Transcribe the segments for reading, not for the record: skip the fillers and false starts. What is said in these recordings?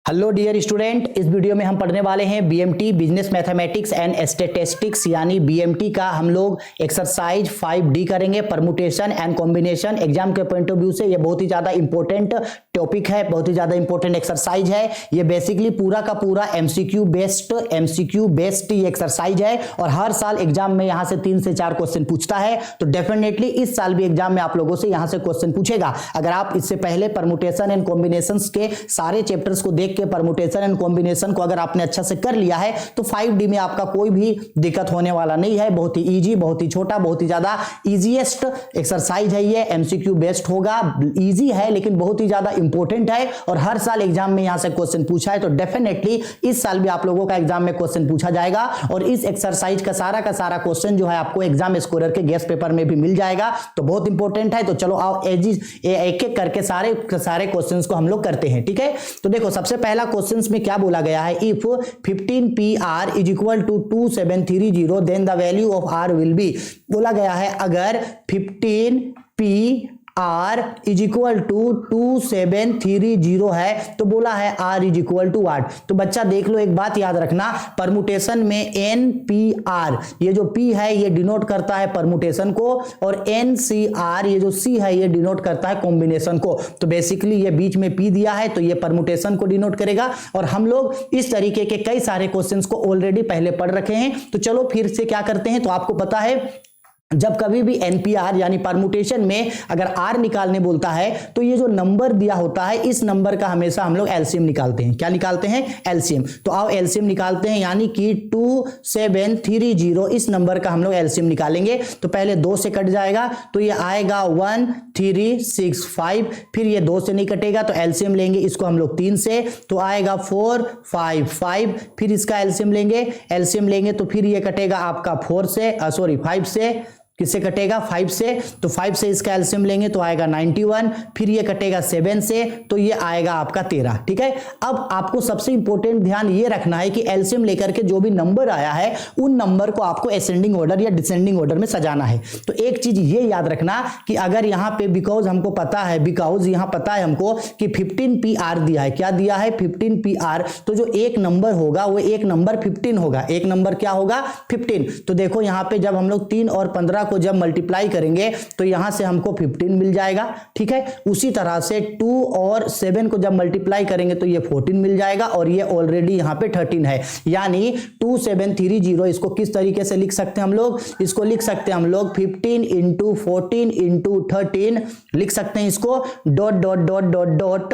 Hello dear student, इस video में हम पढ़ने वाले हैं BMT business mathematics and statistics यानी बीएमटी का हम लोग एक्सरसाइज 5D करेंगे, परमुटेशन एंड कॉम्बिनेशन। एग्जाम के पॉइंट ऑफ व्यू से ये बहुत ही ज्यादा इंपॉर्टेंट टॉपिक है, बहुत ही ज्यादा इंपॉर्टेंट एक्सरसाइज है। ये बेसिकली पूरा का पूरा एमसीक्यू बेस्ड ये एक्सरसाइज है और हर साल एग्जाम में यहाँ से 3 से 4 क्वेश्चन पूछता है। तो डेफिनेटली इस साल भी एग्जाम में आप लोगों से यहाँ से क्वेश्चन पूछेगा। अगर आप इससे पहले परमुटेशन एंड कॉम्बिनेशन के सारे चैप्टर्स को देख के परमुटेशन एंड कॉम्बिनेशन को अगर आपने अच्छा से कर लिया है तो 5D में आपका कोई भी दिक्कत होने वाला नहीं है। बहुत ही इजी, बहुत ही छोटा, बहुत ही ज्यादा इजीएस्ट एक्सरसाइज है ये। एमसीक्यू बेस्ड होगा, इजी है लेकिन बहुत ही ज्यादा इंपॉर्टेंट है और हर साल एग्जाम में यहां से क्वेश्चन पूछा है। तो डेफिनेटली इस साल भी आप लोगों का एग्जाम में क्वेश्चन पूछा जाएगा और इस एक्सरसाइज का सारा क्वेश्चन जो है आपको एग्जाम स्कोरर के गेस्ट पेपर में भी मिल जाएगा। तो बहुत इंपॉर्टेंट है। तो चलो आओ एक एक करके सारे क्वेश्चंस को हम लोग करते हैं, ठीक है। तो देखो सबसे पहला क्वेश्चंस में क्या बोला गया है, if 15PR is equal to 2730 then the value of R will be. बोला गया है अगर 15PR इज इक्वल टू 2730 है तो बोला है R is equal to what. तो बच्चा देख लो, एक बात याद रखना, परमुटेशन में NPR ये जो P है ये डिनोट करता है परमुटेशन को और NCR ये जो C है ये डिनोट करता है कॉम्बिनेशन को। तो बेसिकली ये बीच में P दिया है तो ये परमुटेशन को डिनोट करेगा और हम लोग इस तरीके के कई सारे क्वेश्चंस को ऑलरेडी पहले पढ़ रखे हैं। तो चलो फिर से क्या करते हैं। तो आपको पता है जब कभी भी NPR यानी परमुटेशन में अगर R निकालने बोलता है तो ये जो नंबर दिया होता है इस नंबर का हमेशा हम लोग एलसीएम निकालते हैं। क्या निकालते हैं? एलसीएम। तो आओ एलसीएम निकालते हैं, यानी कि 2730 इस नंबर का हम लोग एलसीएम निकालेंगे। तो पहले 2 से कट जाएगा तो ये आएगा 1365, फिर ये 2 से नहीं कटेगा तो एलसीएम लेंगे इसको हम लोग 3 से तो आएगा 455, फिर इसका एलसीएम लेंगे तो फिर ये कटेगा आपका 5 से। किससे कटेगा? 5 से। तो 5 से इसका एलसीएम लेंगे तो आएगा 91, फिर ये कटेगा 7 से तो ये आएगा आपका 13, ठीक है। अब आपको सबसे इंपॉर्टेंट ध्यान ये रखना है कि एलसीएम लेकर के जो भी नंबर आया है उन नंबर को आपको असेंडिंग ऑर्डर या डिसेंडिंग ऑर्डर में सजाना है। तो एक चीज ये याद रखना कि अगर यहाँ पे बिकॉज यहाँ पता है हमको कि 15PR दिया है। क्या दिया है? 15PR। तो जो एक नंबर होगा वो एक नंबर 15 होगा। एक नंबर क्या होगा? 15। तो देखो यहाँ पे जब हम लोग 3 और 15 को जब मल्टीप्लाई करेंगे तो यहां से हमको 15 मिल जाएगा, ठीक है। उसी तरह से 2 और 7 को जब मल्टीप्लाई करेंगे तो ये 14 मिल जाएगा और ये ऑलरेडी यहां पे 13 है, यानी 2730। इसको किस तरीके से लिख सकते हैं हम लोग? इसको लिख सकते हैं हम लोग 15 इंटू 14 इंटू 13 लिख सकते हैं इसको। Dot dot dot dot dot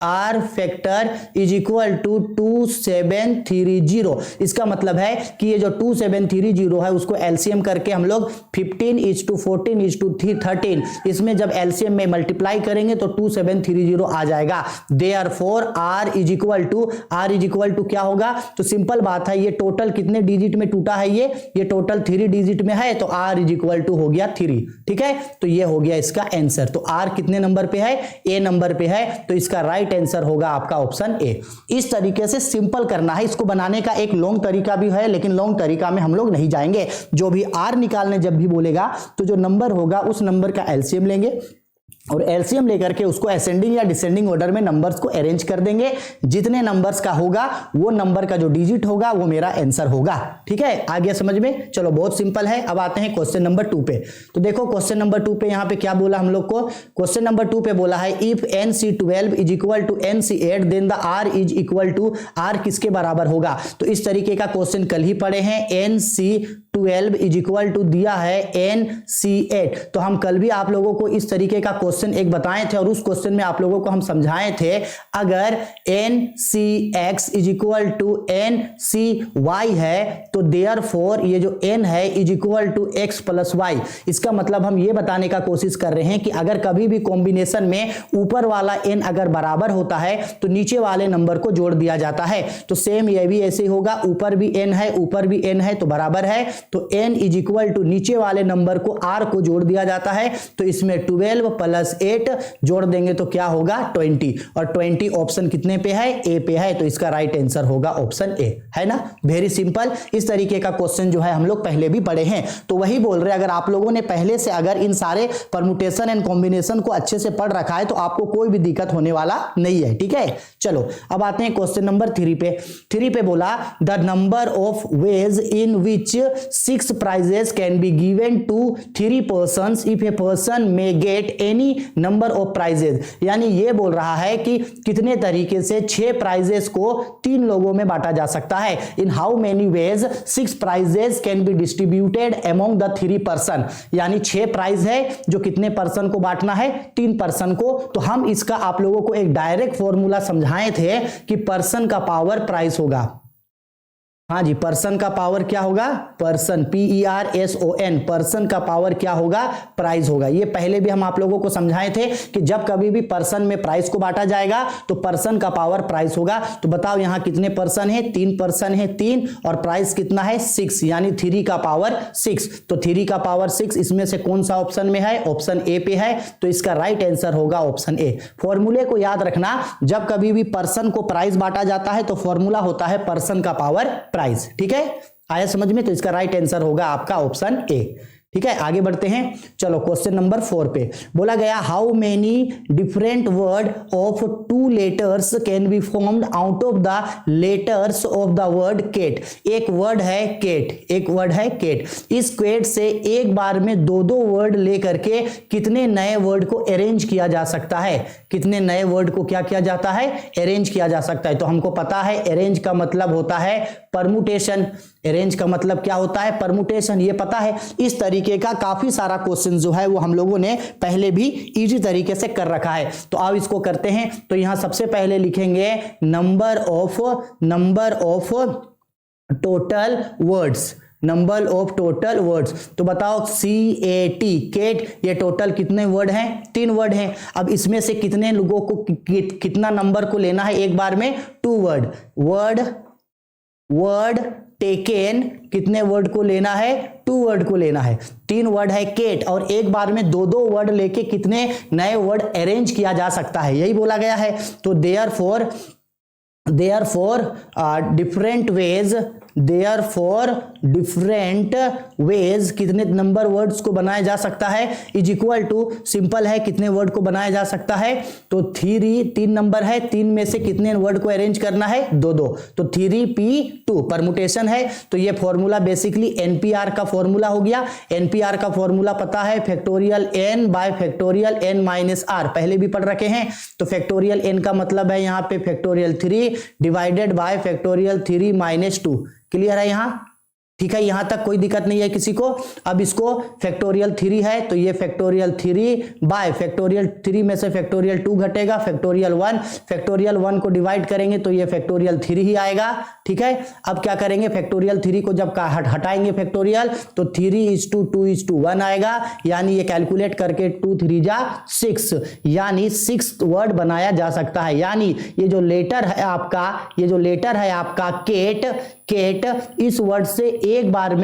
R factor is equal to 2730। इसका मतलब है कि ये जो 2730 है उसको एलसीएम करके हम लोग 15:14:13 इसमें जब एलसीएम में मल्टीप्लाई करेंगे तो 2730 आ जाएगा। Therefore R is equal to क्या होगा? तो सिंपल बात है, ये टोटल कितने डिजिट में टूटा है? ये टोटल 3 डिजिट में है तो R इज इक्वल टू हो गया 3, ठीक है। तो ये हो गया इसका आंसर। तो R कितने नंबर पे है? A नंबर पे है तो इसका राइट आंसर होगा आपका ऑप्शन ए। इस तरीके से सिंपल करना है। इसको बनाने का एक लॉन्ग तरीका भी है लेकिन लॉन्ग तरीका में हम लोग नहीं जाएंगे। जो भी R निकालने जब भी बोलेगा तो जो नंबर होगा उस नंबर का एलसीएम लेंगे और एलसीएम लेकर के उसको असेंडिंग या डिसेंडिंग ऑर्डर में नंबर्स को अरेंज कर देंगे। जितने नंबर्स का होगा वो नंबर का जो डिजिट होगा वो मेरा आंसर होगा, ठीक है। आ गया समझ में? चलो बहुत सिंपल है। अब आते हैं क्वेश्चन नंबर 2 पे। तो देखो क्वेश्चन नंबर 2 पे यहाँ पे क्या बोला हम लोग को? क्वेश्चन नंबर 2 पे बोला है if NC12 is equal to NC8 then the R is equal to R किसके बराबर होगा? तो इस तरीके का क्वेश्चन कल ही पढ़े हैं। NC12 इज इक्वल टू दिया है NC8। तो हम कल भी आप लोगों को इस तरीके का क्वेश्चन एक बताए थे और उस क्वेश्चन में आप लोगों को हम समझाए थे अगर NCX is equal to NCY है तो देयरफॉर ये जो N है is equal to X plus Y। इसका मतलब हम ये बताने का कोशिश कर रहे हैं कि अगर कभी भी कॉम्बिनेशन में ऊपर वाला N अगर बराबर होता है तो नीचे वाले नंबर को जोड़ दिया जाता है। तो सेम ये भी ऐसे होगा, ऊपर भी N है तो बराबर है तो n इज इक्वल टू नीचे वाले नंबर को r को जोड़ दिया जाता है, तो इसमें 12 प्लस 8 जोड़ देंगे तो क्या होगा 20, और 20 ऑप्शन कितने पे है, ए पे है, तो इसका राइट आंसर होगा ऑप्शन ए, है ना। Very simple. इस तरीके का क्वेश्चन जो है हम लोग पहले भी पढ़े हैं, तो वही बोल रहे हैं अगर आप लोगों ने पहले से अगर इन सारे परमुटेशन एंड कॉम्बिनेशन को अच्छे से पढ़ रखा है तो आपको कोई भी दिक्कत होने वाला नहीं है, ठीक है। चलो अब आते हैं क्वेश्चन नंबर 3 पे। 3 पे बोला the number of ways in which 6 prizes can be given to 3 persons if a person may get any number of prizes, यानी ये बोल रहा है कि कितने तरीके से 6 prizes को 3 लोगों में बांटा जा सकता है। इन how many veg 6 prizes can be distributed among the 3 person, यानी 6 प्राइज है जो कितने पर्सन को बांटना है, 3 पर्सन को। तो हम इसका आप लोगों को एक डायरेक्ट फॉर्मूला समझाए थे कि पर्सन का पावर प्राइस होगा। हाँ जी, पर्सन का पावर क्या होगा, पर्सन PERSON, पर्सन का पावर क्या होगा, प्राइस होगा। ये पहले भी हम आप लोगों को समझाए थे कि जब कभी भी पर्सन में प्राइस को बांटा जाएगा तो पर्सन का पावर प्राइस होगा। तो बताओ यहां कितने पर्सन है, 3 पर्सन है, 3, और प्राइस कितना है 6, यानी 3 का पावर 6। तो 3 का पावर 6 इसमें से कौन सा ऑप्शन में है, ऑप्शन ए पे है, तो इसका राइट आंसर होगा ऑप्शन ए। फॉर्मूले को याद रखना, जब कभी भी पर्सन को प्राइस बांटा जाता है तो फॉर्मूला होता है पर्सन का पावर प्राइस, ठीक है। आया समझ में, तो इसका राइट आंसर होगा आपका ऑप्शन ए, ठीक है। आगे बढ़ते हैं। चलो क्वेश्चन नंबर 4 पे बोला गया how many different word of 2 letters can be formed out of the letters of the word cat. एक वर्ड है केट, एक वर्ड है केट, इस केट से एक बार में 2-2 वर्ड लेकर के कितने नए वर्ड को अरेंज किया जा सकता है, कितने नए वर्ड को क्या किया जाता है, अरेंज किया जा सकता है। तो हमको पता है अरेंज का मतलब होता है परमुटेशन, अरेंज का मतलब क्या होता है, परमुटेशन, ये पता है। इस तरीके का काफी सारा क्वेश्चन जो है वो हम लोगों ने पहले भी इजी तरीके से कर रखा है। तो अब इसको करते हैं। तो यहां सबसे पहले लिखेंगे number of total words, number of total words. तो बताओ CAT, केट, ये टोटल कितने वर्ड हैं, 3 वर्ड हैं। अब इसमें से कितने लोगों को कितना नंबर को लेना है एक बार में, 2 वर्ड टेकन, कितने वर्ड को लेना है, 2 वर्ड को लेना है। 3 वर्ड है केट, और एक बार में 2-2 वर्ड लेके कितने नए वर्ड अरेंज किया जा सकता है, यही बोला गया है। तो देयरफॉर डिफरेंट वेज कितने नंबर वर्ड्स को बनाया जा सकता है, इज इक्वल टू, सिंपल है, कितने वर्ड को बनाया जा सकता है, तो 3 नंबर है, 3 में से कितने वर्ड को अरेंज करना है, 2-2, तो 3p2 परमुटेशन है। तो ये फॉर्मूला बेसिकली NPR का फॉर्मूला हो गया। NPR का फॉर्मूला पता है, factorial n by factorial n minus r, पहले भी पढ़ रखे हैं। तो फैक्टोरियल n का मतलब है यहाँ पे factorial 3 divided by factorial 3 minus 2। Clear है यहां, ठीक है, यहां तक कोई दिक्कत नहीं है किसी को। अब इसको फैक्टोरियल 3 है तो ये फैक्टोरियल 3 बाय फैक्टोरियल 3 में से फैक्टोरियल 2 घटेगा, फैक्टोरियल 1 को डिवाइड करेंगे तो ये फैक्टोरियल 3 ही आएगा, ठीक है। अब क्या करेंगे, फैक्टोरियल 3 को जब हटाएंगे फैक्टोरियल तो 3:2:1 आएगा, यानी ये कैलकुलेट करके 2 3 जा 6, यानी 6 वर्ड बनाया जा सकता है। यानी ये जो लेटर है आपका केट, इस वर्ड से एक बार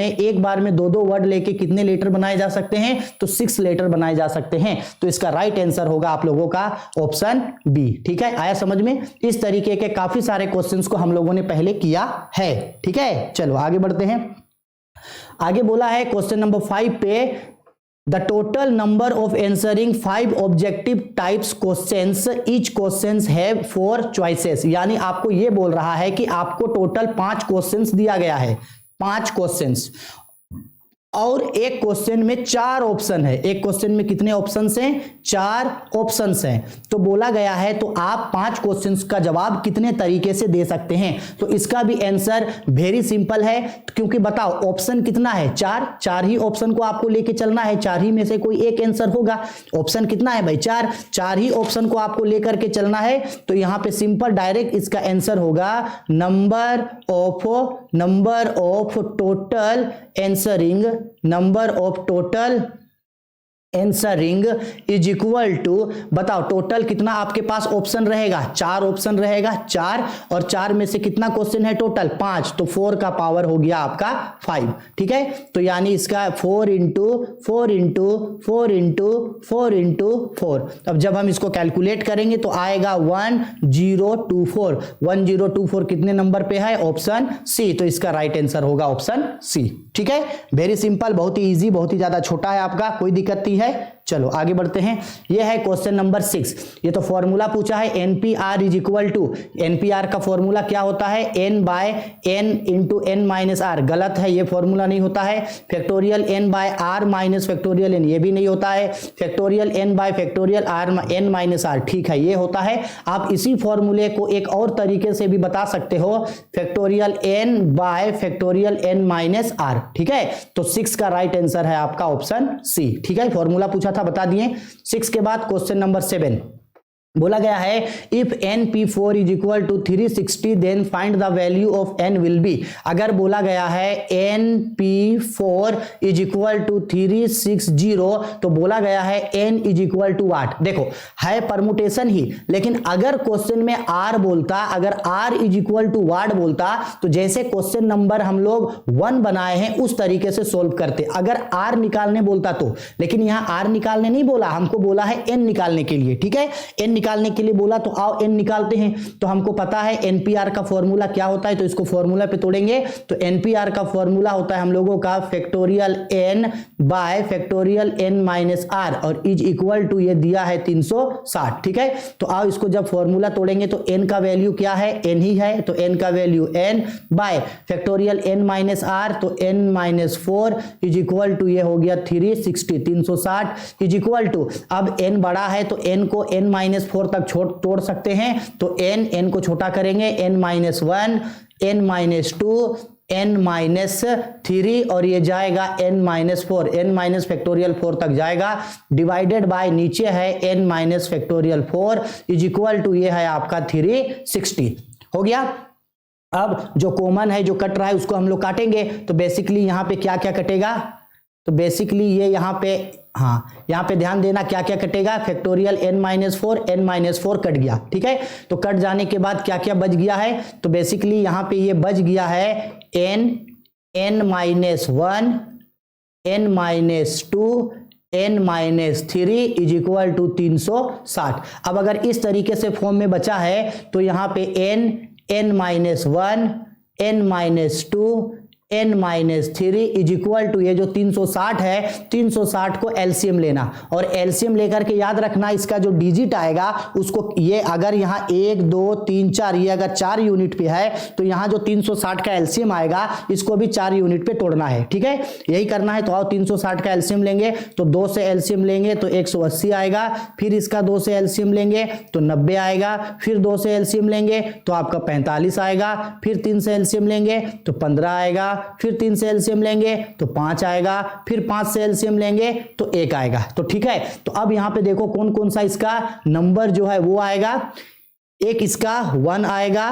में 2-2 वर्ड लेके कितने लेटर बनाए जा सकते हैं, तो 6 लेटर बनाए जा सकते हैं। तो इसका राइट आंसर होगा आप लोगों का ऑप्शन बी, ठीक है। आया समझ में, इस तरीके के काफी सारे क्वेश्चंस को हम लोगों ने पहले किया है, ठीक है। चलो आगे बढ़ते हैं। आगे बोला है क्वेश्चन नंबर 5 पे the total number of answering 5 objective types questions, each questions have 4 choices, यानी आपको ये बोल रहा है कि आपको टोटल 5 क्वेश्चंस दिया गया है, 5 क्वेश्चंस, और एक क्वेश्चन में 4 ऑप्शन है। एक क्वेश्चन में कितने ऑप्शंस हैं, 4 ऑप्शंस हैं। तो बोला गया है तो आप 5 क्वेश्चंस का जवाब कितने तरीके से दे सकते हैं। तो इसका भी आंसर वेरी सिंपल है, क्योंकि बताओ ऑप्शन कितना है, 4 ही ऑप्शन को आपको लेके चलना है, 4 ही में से कोई एक आंसर होगा। ऑप्शन कितना है भाई, 4 ही ऑप्शन को आपको लेकर के चलना है। तो यहां पे सिंपल डायरेक्ट इसका आंसर होगा number of total answering, number of total answering is equal to, बताओ टोटल कितना आपके पास ऑप्शन रहेगा, 4 ऑप्शन रहेगा, 4 और 4 में से कितना क्वेश्चन है टोटल 5, तो 4 का पावर हो गया आपका 5, ठीक है। तो यानी इसका 4 इंटू 4 इंटू 4 इंटू 4 इंटू 4, अब जब हम इसको कैलकुलेट करेंगे तो आएगा 1024, 1024 कितने नंबर पे है, ऑप्शन सी, तो इसका राइट आंसर होगा ऑप्शन सी, ठीक है। वेरी सिंपल, बहुत ही इजी, बहुत ही ज्यादा छोटा है आपका, कोई दिक्कत नहीं है। चलो आगे बढ़ते हैं, यह है क्वेश्चन नंबर 6। ये तो फॉर्मूला पूछा है NPR is equal to, NPR का फॉर्मूला क्या होता है, N by N into N minus R, गलत है, ये फॉर्मूला नहीं होता है। Factorial N by R minus factorial N, ये भी नहीं होता है। Factorial N by factorial R N minus R, ठीक है, ये होता है। आप इसी फॉर्मूले को एक और तरीके से भी बता सकते हो, factorial N by factorial N minus R, ठीक है। तो 6 का राइट आंसर है आपका ऑप्शन सी, ठीक है। फॉर्मूला पूछा था, बता दिए। 6 के बाद क्वेश्चन नंबर 7 बोला गया है if np4 is equal to 360 then find the value of n will be. अगर बोला गया है np4 इज इक्वल टू 360, तो बोला गया है n इज इक्वल टू 8। देखो है परमुटेशन ही, लेकिन अगर क्वेश्चन में r बोलता, अगर r इज इक्वल टू वाट बोलता, तो जैसे क्वेश्चन नंबर हम लोग 1 बनाए हैं उस तरीके से सोल्व करते। अगर r निकालने बोलता तो, लेकिन यहां r निकालने नहीं बोला, हमको बोला है n निकालने के लिए, ठीक है। n निकालने के लिए बोला तो आओ n निकालते हैं। तो हमको पता है एनपीआर का फॉर्मूला क्या होता है, तो इसको फॉर्मूला पे तोड़ेंगे। तो एनपीआर का फॉर्मूला होता है हम लोगों का factorial n by factorial n minus r, और इज इक्वल टू ये दिया है 360, ठीक है। तो आओ इसको जब फॉर्मूला तोड़ेंगे तो n का वैल्यू क्या है, n ही है, तो n का value n by factorial n minus r, तो n minus 4 is equal to ये हो गया 360, 360 इज इक्वल टू, अब n बड़ा है तो n को n माइनस 4 तक तोड़ सकते हैं। तो n को छोटा करेंगे, n minus 1, n minus 2, n minus 3, और ये जाएगा n minus 4, n minus factorial 4 तक जाएगा, डिवाइडेड बाय नीचे है n minus factorial 4 is equal to ये है आपका 360, हो गया। अब जो कॉमन है, जो कट रहा है, उसको हम लोग काटेंगे। तो बेसिकली यहां पे क्या क्या कटेगा, तो बेसिकली ये यहाँ पे, हाँ यहाँ पे ध्यान देना क्या क्या कटेगा, factorial n minus 4, n minus 4 cut गया, ठीक है। तो कट जाने के बाद क्या क्या बच गया है, तो बेसिकली यहाँ पे ये बच गया है n minus 1, n minus 2, n minus 3 is equal to 360। अब अगर इस तरीके से फॉर्म में बचा है तो यहाँ पे n minus 1, n minus 2, n minus 3 is equal to ये जो 360 है, 360 को एलसीएम लेना, और एलसीएम लेकर के याद रखना इसका जो डिजिट आएगा उसको, ये अगर यहाँ 1 2 3 4, ये अगर 4 यूनिट पे है तो यहाँ जो 360 का एलसीएम आएगा इसको भी 4 यूनिट पे तोड़ना है, ठीक है, यही करना है। तो आओ 360 का एलसीएम लेंगे, तो 2 से एलसीएम लेंगे तो 180 आएगा, फिर इसका 2 से एलसीएम लेंगे तो 90 आएगा, फिर 2 से एलसीएम लेंगे तो आपका 45 आएगा, फिर 3 से एलसीएम लेंगे तो 15 आएगा, फिर 3 से एलसीएम लेंगे तो 5 आएगा, फिर 5 से एलसीएम लेंगे तो 1 आएगा। तो ठीक है, तो अब यहां पे देखो कौन कौन सा इसका नंबर जो है वो आएगा, एक इसका 1 आएगा,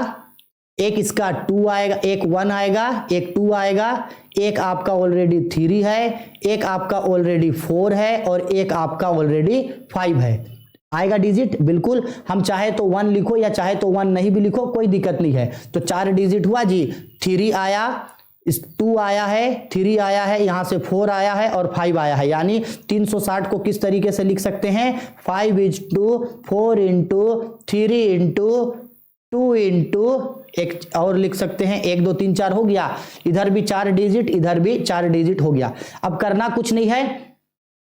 एक इसका 2 आएगा, एक 1 आएगा, एक 2 आएगा, एक आपका ऑलरेडी 3 है, एक आपका ऑलरेडी 4 है, और एक आपका ऑलरेडी 5 है। आएगा डिजिट, बिल्कुल, हम चाहे तो 1 लिखो या चाहे तो 1 नहीं भी लिखो, कोई दिक्कत नहीं है। तो 4 डिजिट हुआ जी, 3 आया, इस 2 आया है, 3 आया है, यहां से 4 आया है और 5 आया है। यानी 360 को किस तरीके से लिख सकते हैं, 5 इंटू 4 इंटू 3 इंटू 2 इंटू एक और लिख सकते हैं, 1 2 3 4 हो गया, इधर भी 4 डिजिट, इधर भी 4 डिजिट हो गया। अब करना कुछ नहीं है,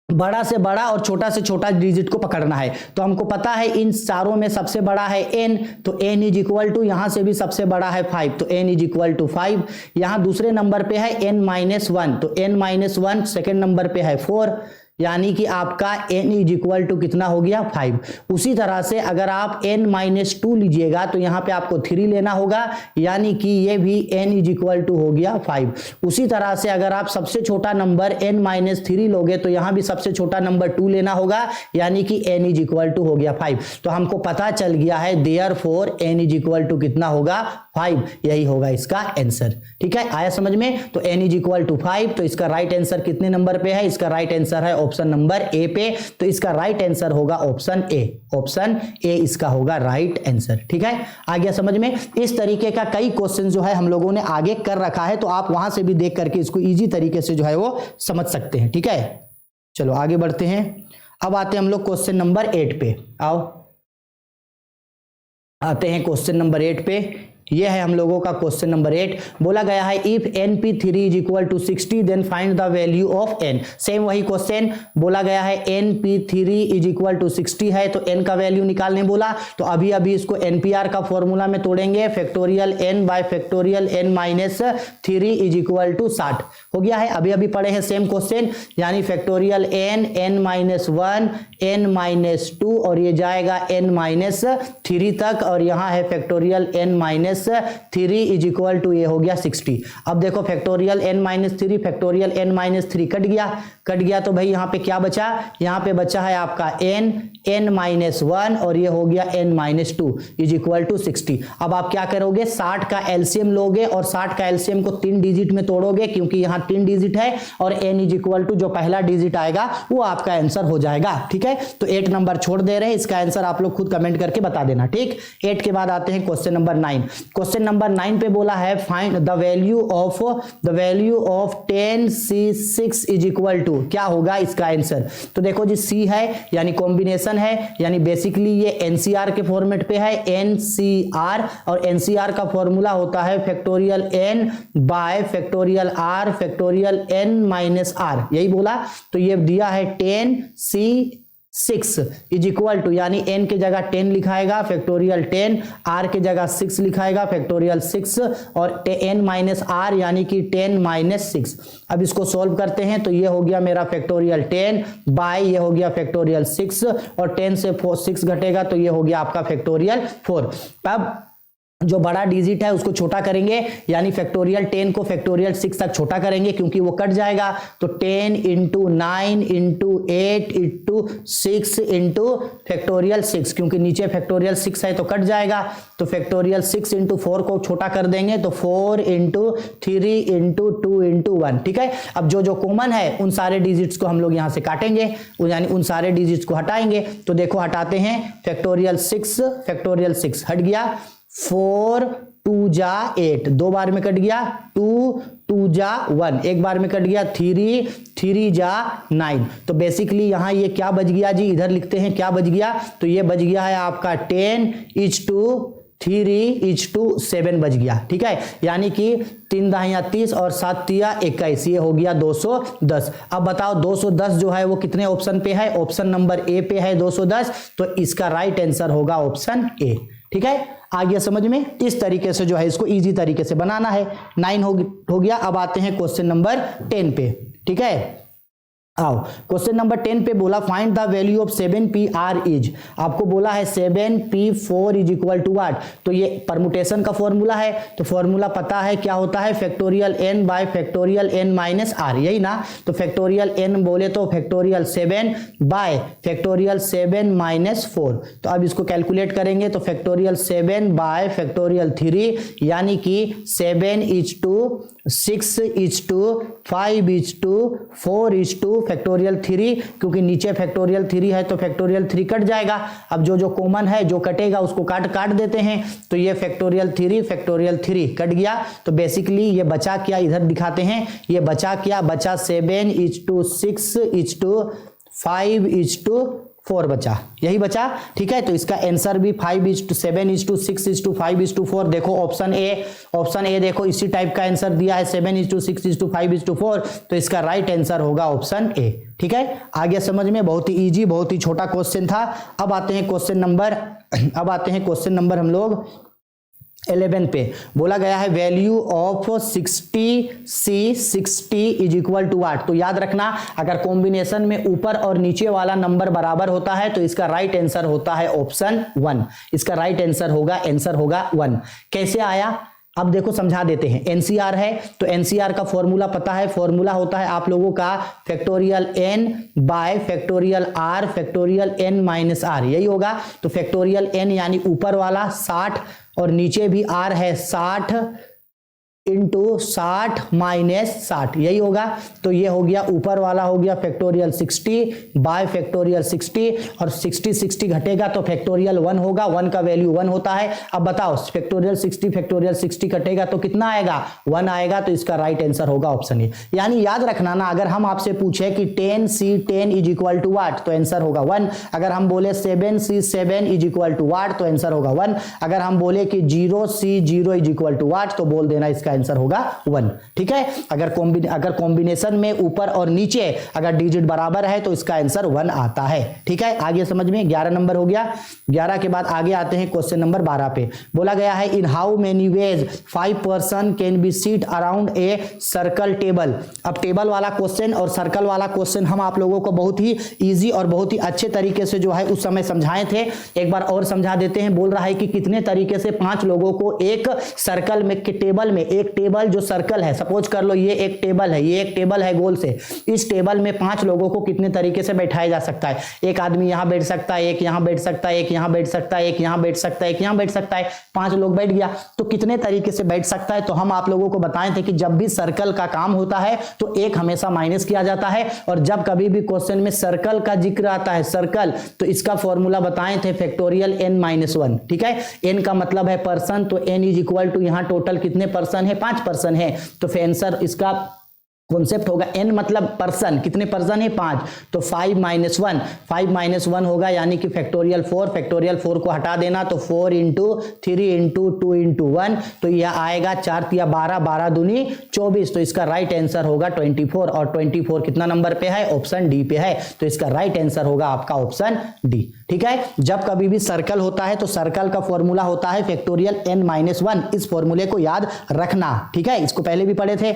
बड़ा से बड़ा और छोटा से छोटा डिजिट को पकड़ना है। तो हमको पता है इन चारों में सबसे बड़ा है n, तो n इज इक्वल टू, यहां से भी सबसे बड़ा है 5, तो n इज इक्वल टू 5। यहां दूसरे नंबर पे है n माइनस 1, तो n माइनस 1 सेकेंड नंबर पे है 4, यानी कि आपका n इज इक्वल टू कितना हो गया, 5। उसी तरह से अगर आप n माइनस 2 लीजिएगा तो यहाँ पे आपको 3 लेना होगा, यानी कि ये भी n इज इक्वल टू हो गया 5। उसी तरह से अगर आप सबसे छोटा नंबर n माइनस 3 लोगे तो यहाँ भी सबसे छोटा नंबर 2 लेना होगा, यानी कि n इज इक्वल टू हो गया 5। तो हमको पता चल गया है therefore n is equal to कितना होगा, 5, यही होगा इसका आंसर। ठीक है, आया समझ में। तो n इज इक्वल टू 5, तो इसका राइट आंसर कितने नंबर पे है? इसका राइट आंसर है ऑप्शन नंबर ए पे, तो इसका राइट आंसर होगा ऑप्शन ए। ऑप्शन ए इसका होगा राइट आंसर। ठीक है, आ गया समझ में। इस तरीके का कई क्वेश्चन जो है हम लोगों ने आगे कर रखा है, तो आप वहां से भी देख करके इसको इजी तरीके से जो है वो समझ सकते हैं। ठीक है, चलो आगे बढ़ते हैं। अब आते हैं हम लोग क्वेश्चन नंबर 8 पे। आओ आते हैं क्वेश्चन नंबर 8 पे। ये है हम लोगों का क्वेश्चन नंबर 8। बोला गया है if np3 is equal to 60 then find the value of n। Same वही क्वेश्चन बोला गया है, np3 इज इक्वल टू 60 है तो n का वैल्यू निकालने बोला। तो अभी अभी इसको npr का फॉर्मूला में तोड़ेंगे, factorial n by factorial n minus 3 is equal to 60 हो गया है। अभी अभी पढ़े हैं सेम क्वेश्चन, यानी factorial n minus 1 n minus 2 और ये जाएगा n माइनस 3 तक, और यहाँ है factorial n minus 3 is equal to ये हो गया 60। अब देखो factorial n minus 3 factorial n minus 3 cut गया तो भाई यहाँ पे क्या बचा? यहाँ पे बचा है आपका n माइनस 1 और ये हो गया n minus 2 is equal to 60। अब आप क्या करोगे? 60 का एलसीएम लोगे और 60 का एलसीएम को 3 डिजिट में तोड़ोगे, क्योंकि यहाँ 3 डिजिट है और n इज इक्वल टू जो पहला डिजिट आएगा वो आपका आंसर हो जाएगा। ठीक है, तो 8 नंबर छोड़ दे रहे हैं, इसका आंसर आप लोग खुद कमेंट करके बता देना। ठीक, 8 के बाद आते हैं क्वेश्चन नंबर 9। क्वेश्चन नंबर 9 पे बोला है find the value of 10c6 is equal to, क्या होगा इसका आंसर? तो देखो जी, c है यानी कॉम्बिनेशन है, यानी बेसिकली ये एनसीआर के फॉर्मेट पे है, एनसीआर, और एनसीआर का फॉर्मूला होता है factorial n by factorial r factorial n minus r, यही बोला। तो ये दिया है 10c6 इज इक्वल टू, यानी n के जगह 10 लिखाएगा फैक्टोरियल 10, r के जगह 6 लिखाएगा फैक्टोरियल 6, और n माइनस r यानी कि 10 माइनस 6। अब इसको सॉल्व करते हैं तो ये हो गया मेरा फैक्टोरियल 10 बाय ये हो गया फैक्टोरियल 6, और 10 से 6 घटेगा तो ये हो गया आपका फैक्टोरियल 4। अब जो बड़ा डिजिट है उसको छोटा करेंगे, यानी फैक्टोरियल 10 को फैक्टोरियल 6 तक छोटा करेंगे क्योंकि वो कट जाएगा। तो 10 into 9 into 8 into 6 into factorial 6, क्योंकि नीचे फैक्टोरियल 6 है तो कट जाएगा। तो फैक्टोरियल 6 इंटू 4 को छोटा कर देंगे तो 4 इंटू 3 इंटू 2 इंटू 1। ठीक है, अब जो कॉमन है उन सारे डिजिट्स को हम लोग यहाँ से काटेंगे, यानी उन सारे डिजिट्स को हटाएंगे। तो देखो हटाते हैं, फैक्टोरियल 6 हट गया, 4 2 जा 8 दो बार में कट गया, 2 2 जा 1 एक बार में कट गया, 3 3 जा 9। तो बेसिकली यहाँ ये क्या बच गया जी? इधर लिखते हैं क्या बच गया। तो ये बच गया है आपका 10 इज टू 3 इज टू 7 बच गया। ठीक है, यानी कि 3 दाहिया 30 और 7 तिया 21, ये हो गया 210। अब बताओ 210 जो है वो कितने ऑप्शन पे है? ऑप्शन नंबर ए पे है 210, तो इसका राइट आंसर होगा ऑप्शन ए। ठीक है, आ गया समझ में। इस तरीके से जो है इसको इजी तरीके से बनाना है। 9 हो गया। अब आते हैं क्वेश्चन नंबर 10 पे। ठीक है, आओ क्वेश्चन नंबर 10 पे बोला find the value of 7pr is, आपको बोला है 7p4 is equal to what? तो ये परमुटेशन का फॉर्मूला है, तो फॉर्मूला पता है क्या होता है? Factorial n by factorial n minus r, यही ना। तो फैक्टोरियल n बोले तो फैक्टोरियल 7 बाय फैक्टोरियल 7 माइनस 4। तो अब इसको कैलकुलेट करेंगे तो फैक्टोरियल 7 बाय फैक्टोरियल 3, यानी कि 7 is to 6 is to 5 is to 4 is to factorial 3, क्योंकि नीचे फैक्टोरियल 3 है तो फैक्टोरियल 3 कट जाएगा। अब जो कॉमन है जो कटेगा उसको काट देते हैं। तो ये फैक्टोरियल 3 कट गया। तो बेसिकली ये बचा क्या, इधर दिखाते हैं, ये बचा क्या? बचा 7 is to 6 is to 5 is to 4 बचा, यही बचा। ठीक है, तो इसका आंसर भी 5 is to 7 is to 6 is to 5 is to 4। देखो ऑप्शन ए देखो इसी टाइप का आंसर दिया है, 7 is to 6 is to 5 is to 4। तो इसका राइट आंसर होगा ऑप्शन ए। ठीक है, आ गया समझ में। बहुत ही इजी, बहुत ही छोटा क्वेश्चन था। अब आते हैं क्वेश्चन नंबर हम लोग 11 पे। बोला गया है value of 60 is equal to what? तो याद रखना, अगर कॉम्बिनेशन में ऊपर और नीचे वाला नंबर बराबर होता है तो इसका राइट आंसर होता है ऑप्शन 1। इसका राइट आंसर होगा 1। कैसे आया? अब देखो समझा देते हैं, एनसीआर है तो एनसीआर का फॉर्मूला पता है, फॉर्मूला होता है आप लोगों का factorial n by factorial r factorial n minus r, यही होगा। तो फैक्टोरियल n यानी ऊपर वाला 60 और नीचे भी r है 60 इंटू 60 माइनस 60, यही होगा। तो ये हो गया ऊपर वाला हो गया फैक्टोरियल 60 बाय फैक्टोरियल 60 और 60 घटेगा तो फैक्टोरियल 1 होगा, 1 का वैल्यू 1 होता है। अब बताओ फैक्टोरियल 60 कटेगा तो कितना आएगा, 1 आएगा। तो इसका राइट आंसर होगा ऑप्शन ए। यानी याद रखना ना, अगर हम आपसे पूछे कि 10c10 is equal to what, तो आंसर होगा 1। अगर हम बोले 7c7 is equal to what, तो आंसर होगा 1। अगर हम बोले कि 0c0 is equal to what, तो बोल देना इसका आंसर होगा 1। ठीक है, अगर कॉम्बिनेशन में ऊपर और नीचे अगर डिजिट बराबर है तो इसका आंसर 1 आता है। ठीक है, आगे समझ में 11 नंबर हो गया। 11 के बाद आगे आते हैं क्वेश्चन नंबर 12 पे। बोला गया है इन how many veg 5 person can be seat around a circle table. अब टेबल वाला क्वेश्चन और सर्कल वाला क्वेश्चन हम आप लोगों को बहुत ही इजी और बहुत ही अच्छे तरीके से जो है उस समय समझाए थे। एक बार और समझा देते हैं। बोल रहा है कि कितने तरीके से 5 लोगों को एक सर्कल में के टेबल में, एक टेबल जो सर्कल है, सपोज कर लो ये एक टेबल है, ये एक टेबल है गोल से, इस टेबल में 5 लोगों को कितने तरीके से बैठाया जा सकता है। एक आदमी यहां बैठ सकता है, एक यहां बैठ सकता है, एक यहां बैठ सकता है, एक यहां बैठ सकता है, एक यहां बैठ सकता है। 5 लोग बैठ गया तो कितने तरीके से बैठ सकता है। तो हम आप लोगों को बताए थे कि जब भी सर्कल का काम होता है तो एक हमेशा माइनस किया जाता है, और जब कभी भी क्वेश्चन में सर्कल का जिक्र आता है, सर्कल, तो इसका फॉर्मूला बताए थे फैक्टोरियल n-1। ठीक है, n का मतलब है पर्सन, तो n इज इक्वल टू यहां टोटल कितने पर्सन है, 5 पर्सन है। तो आंसर इसका कॉन्सेप्ट होगा n मतलब पर्सन, कितने पर्सन है 5, तो 5 माइनस 1 होगा, यानी कि फैक्टोरियल 4, फैक्टोरियल 4 को हटा देना तो 4 इंटू 3 इंटू 2 इंटू 1, तो यह आएगा 4 तिया 12, 12 दूनी 24। तो इसका राइट आंसर होगा 24, और 24 कितना नंबर पे है, ऑप्शन डी पे है। तो इसका राइट आंसर होगा आपका ऑप्शन डी। ठीक है, जब कभी भी सर्कल होता है तो सर्कल का फॉर्मूला होता है फैक्टोरियल n-1। इस फॉर्मूले को याद रखना। ठीक है, इसको पहले भी पढ़े थे।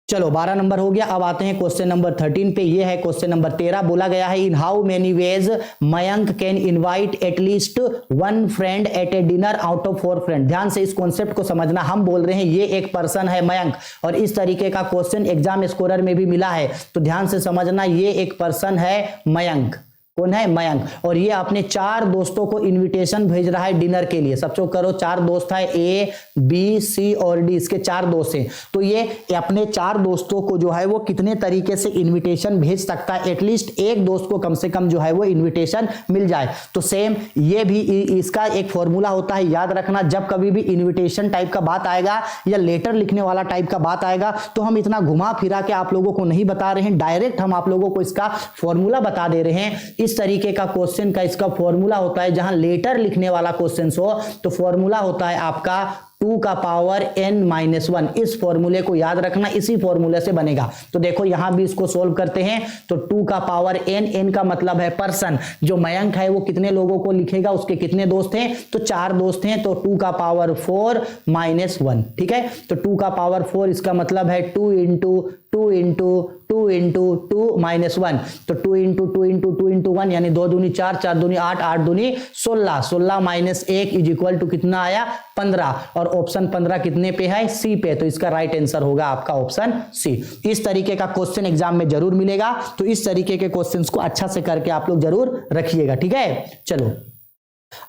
चलो 12 नंबर हो गया। अब आते हैं क्वेश्चन नंबर 13 पे। ये है क्वेश्चन नंबर 13। बोला गया है इन how many veg Mayank can invite at least 1 friend at A dinner out of 4 friend. ध्यान से इस कॉन्सेप्ट को समझना। हम बोल रहे हैं ये एक पर्सन है मयंक, और इस तरीके का क्वेश्चन एग्जाम स्कोरर में भी मिला है, तो ध्यान से समझना ये एक पर्सन है मयंक। कौन है, मयंक, और ये अपने 4 दोस्तों को इनविटेशन भेज रहा है डिनर के लिए। सबसे करो 4 दोस्त है, ए बी सी और डी, इसके 4 दोस्त हैं। तो ये अपने 4 दोस्तों को जो है वो कितने तरीके से इनविटेशन भेज सकता है, एटलीस्ट एक दोस्त को कम से कम जो है वो इनविटेशन मिल जाए। तो सेम ये भी इसका एक फॉर्मूला होता है, याद रखना। जब कभी भी इन्विटेशन टाइप का बात आएगा या लेटर लिखने वाला टाइप का बात आएगा तो हम इतना घुमा फिरा के आप लोगों को नहीं बता रहे हैं, डायरेक्ट हम आप लोगों को इसका फॉर्मूला बता दे रहे हैं। इस तरीके का क्वेश्चन का इसका फॉर्मूला होता है, जहां लेटर लिखने वाला क्वेश्चन हो तो फॉर्मूला होता है आपका 2 का पावर n-1। इस फॉर्मूले को याद रखना, इसी फॉर्मूले से बनेगा। तो देखो यहां भी इसको सोल्व करते हैं तो 2 का पावर n का मतलब है पर्सन। जो मयंक है वो कितने लोगों को लिखेगा, उसके कितने दोस्त हैं, तो 4 दोस्त हैं, तो 2 का पावर 4 माइनस 1। ठीक है, तो 2 का पावर 4 इसका मतलब है 2 इंटू 2 इंटू 2 इंटू 2 माइनस 1, तो 2 इंटू 2 इंटू 2 इंटू 1 यानी 2 दूनी 4, 4 दूनी 8, 8 दूनी 16, 16 माइनस 1 इज इक्वल टू कितना आया 15, और ऑप्शन 15 कितने पे है, सी पे। तो इसका राइट आंसर होगा आपका ऑप्शन सी। इस तरीके का क्वेश्चन एग्जाम में जरूर मिलेगा, तो इस तरीके के क्वेश्चंस को अच्छा से करके आप लोग जरूर रखिएगा। ठीक है, चलो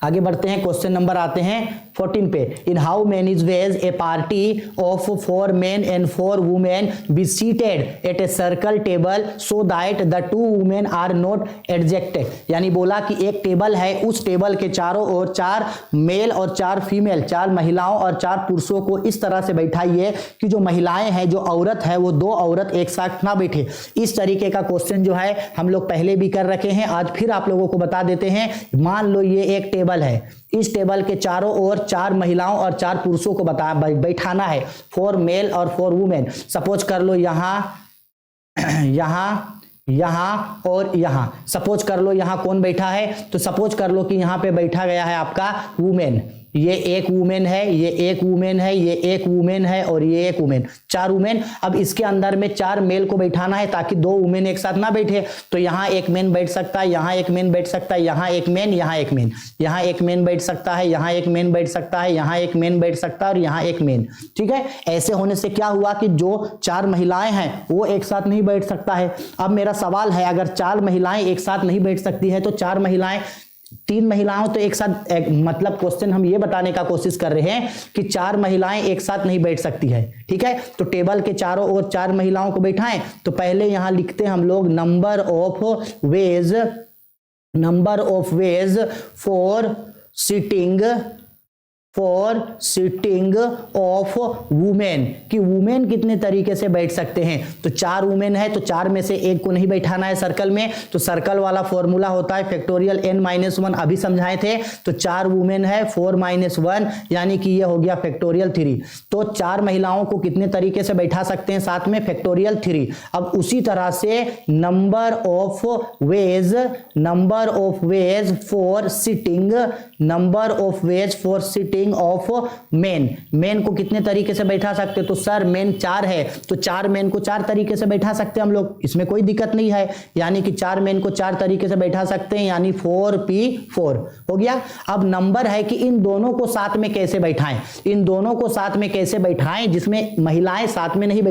आगे बढ़ते हैं। क्वेश्चन नंबर आते हैं 14 पे। In how many ways a party of 4 men and 4 women be seated at a circle table so that the 2 women are not adjacent. यानी बोला कि एक टेबल है, उस टेबल के चारों ओर 4 मेल और 4 फीमेल, 4 महिलाओं और 4 पुरुषों को इस तरह से बैठाइए कि जो महिलाएं हैं, जो औरत है, वो 2 औरत एक साथ ना बैठे। इस तरीके का क्वेश्चन जो है हम लोग पहले भी कर रखे हैं, आज फिर आप लोगों को बता देते हैं। मान लो ये एक टेबल है, इस टेबल के चारों ओर 4 महिलाओं और 4 पुरुषों को बैठाना है, 4 मेल और 4 वुमेन। सपोज कर लो यहां और यहां, सपोज कर लो यहां कौन बैठा है, तो सपोज कर लो कि यहां पे बैठा गया है आपका वुमेन। ये एक वुमेन है, ये एक वुमेन है, ये एक वुमेन है और ये एक वुमेन, 4 वुमेन। अब इसके अंदर में 4 मेल को बैठाना है ताकि 2 वुमेन एक साथ ना बैठे, तो यहाँ एक मेन बैठ सकता है, यहाँ एक मेन बैठ सकता है, यहाँ एक मेन, यहाँ एक मेन, यहाँ एक मेन बैठ सकता है, यहाँ एक मेन बैठ सकता है, यहाँ एक मेन बैठ सकता है और यहाँ एक मेन। ठीक है, ऐसे होने से क्या हुआ कि जो 4 महिलाएं हैं वो एक साथ नहीं बैठ सकता है। अब मेरा सवाल है, अगर 4 महिलाएं एक साथ नहीं बैठ सकती है तो 4 महिलाएं, 3 महिलाओं तो एक साथ मतलब क्वेश्चन हम ये बताने का कोशिश कर रहे हैं कि 4 महिलाएं एक साथ नहीं बैठ सकती है। ठीक है, तो टेबल के चारों ओर 4 महिलाओं को बैठाएं, तो पहले यहां लिखते हैं हम लोग number of ways for sitting of women, कि वुमेन कितने तरीके से बैठ सकते हैं। तो 4 वुमेन है तो 4 में से एक को नहीं बैठाना है सर्कल में, तो सर्कल वाला फॉर्मूला होता है फैक्टोरियल n-1, अभी समझाए थे। तो 4 वुमेन है 4-1 यानी कि ये हो गया फैक्टोरियल 3। तो 4 महिलाओं को कितने तरीके से बैठा सकते हैं साथ में, फैक्टोरियल 3। अब उसी तरह से number of ways for sitting of main को कितने तरीके से बैठा सकते, तो सर मेन 4 है तो 4 मेन को 4 तरीके से बैठा सकते हैं हम लोग, इसमें कोई दिक्कत नहीं है। यानी कि 4 मेन को 4 तरीके से बैठा सकते हैं, यानी 4p4 हो गया। अब नंबर है कि इन दोनों को साथ में कैसे बैठाएं, इन दोनों को साथ में कैसे बैठाएं जिसमें महिलाएं साथ में नहीं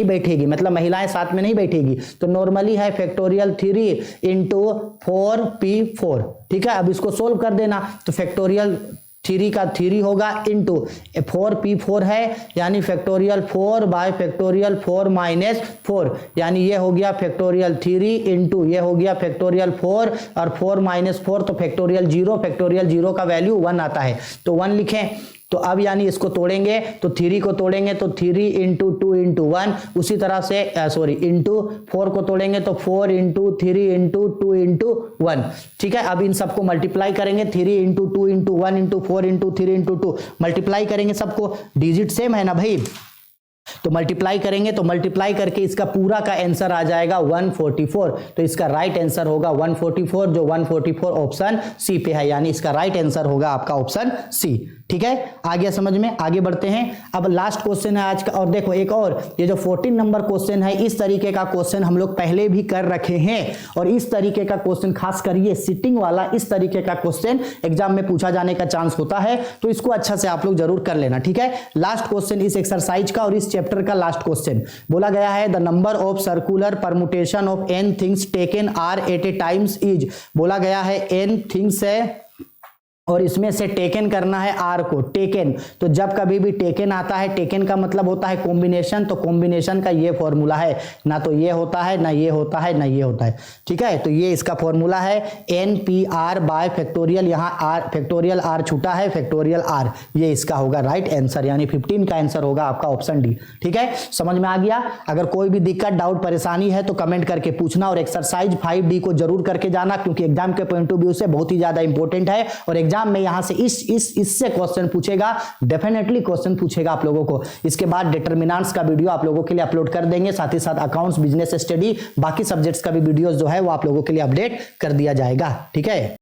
बैठेगी, मतलब महिलाएं साथ में नहीं बैठेगी। तो नॉर्मली है फैक्टोरियल 3 इंटू 4p4। ठीक है, अब इसको सोल्व कर देना, तो फैक्टोरियल 3 का 3 होगा इंटू 4p4 है, यानी फैक्टोरियल 4 बाय फैक्टोरियल 4-4, यानी ये हो गया फैक्टोरियल 3 इंटू ये हो गया फैक्टोरियल 4 और 4-4 तो फैक्टोरियल 0 का वैल्यू 1 आता है, तो 1 लिखें। तो अब यानी इसको तोड़ेंगे तो 3 को तोड़ेंगे तो 3 इंटू 2 इंटू 1, उसी तरह से इंटू 4 को तोड़ेंगे तो 4 इंटू 3 इंटू 2 इंटू 1। ठीक है, अब इन सबको मल्टीप्लाई करेंगे, 3 into 2 into 1 into 4 into 3 into 2 multiply करेंगे, सबको डिजिट सेम है ना भाई, तो मल्टीप्लाई करेंगे, तो मल्टीप्लाई करके इसका पूरा का आंसर आ जाएगा 144। तो इसका राइट आंसर होगा 144, जो 144 ऑप्शन सी पे है, यानी इसका राइट आंसर होगा आपका ऑप्शन सी। ठीक है, आ गया समझ में, आगे बढ़ते हैं। अब लास्ट क्वेश्चन है आज का, और देखो एक और, ये जो 14 नंबर क्वेश्चन है, इस तरीके का क्वेश्चन हम लोग पहले भी कर रखे हैं, और इस तरीके का क्वेश्चन खास कर ये सिटिंग वाला इस तरीके का क्वेश्चन एग्जाम में पूछा जाने का चांस होता है, तो इसको अच्छा से आप लोग जरूर कर लेना। ठीक है, लास्ट क्वेश्चन इस एक्सरसाइज का और इस चैप्टर का लास्ट क्वेश्चन बोला गया है, the number of circular permutation of n things taken r at a times is, बोला गया है n थिंग्स है और इसमें से टेकन करना है आर को, टेकन। तो जब कभी भी टेकन आता है, टेकन का मतलब होता है कॉम्बिनेशन, तो कॉम्बिनेशन का ये फॉर्मूला है, ना तो ये होता है, ना ये होता है, ना ये होता है। ठीक है, तो ये इसका फॉर्मूला है NPR बाय फैक्टोरियल, यहाँ आर फैक्टोरियल आर छूटा है, फैक्टोरियल आर, ये इसका होगा राइट आंसर, यानी 15 का आंसर होगा आपका ऑप्शन डी। ठीक है, समझ में आ गया। अगर कोई भी दिक्कत, डाउट, परेशानी है तो कमेंट करके पूछना, और एक्सरसाइज 5D को जरूर करके जाना, क्योंकि एग्जाम के पॉइंट ऑफ व्यू से बहुत ही ज्यादा इंपॉर्टेंट है, और एग्जाम में यहां से इससे क्वेश्चन पूछेगा, डेफिनेटली क्वेश्चन पूछेगा आप लोगों को। इसके बाद डिटरमिनेंट्स का वीडियो आप लोगों के लिए अपलोड कर देंगे, साथ ही साथ अकाउंट्स, बिजनेस स्टडी, बाकी सब्जेक्ट्स का भी वीडियोस जो है वो आप लोगों के लिए अपडेट कर दिया जाएगा। ठीक है।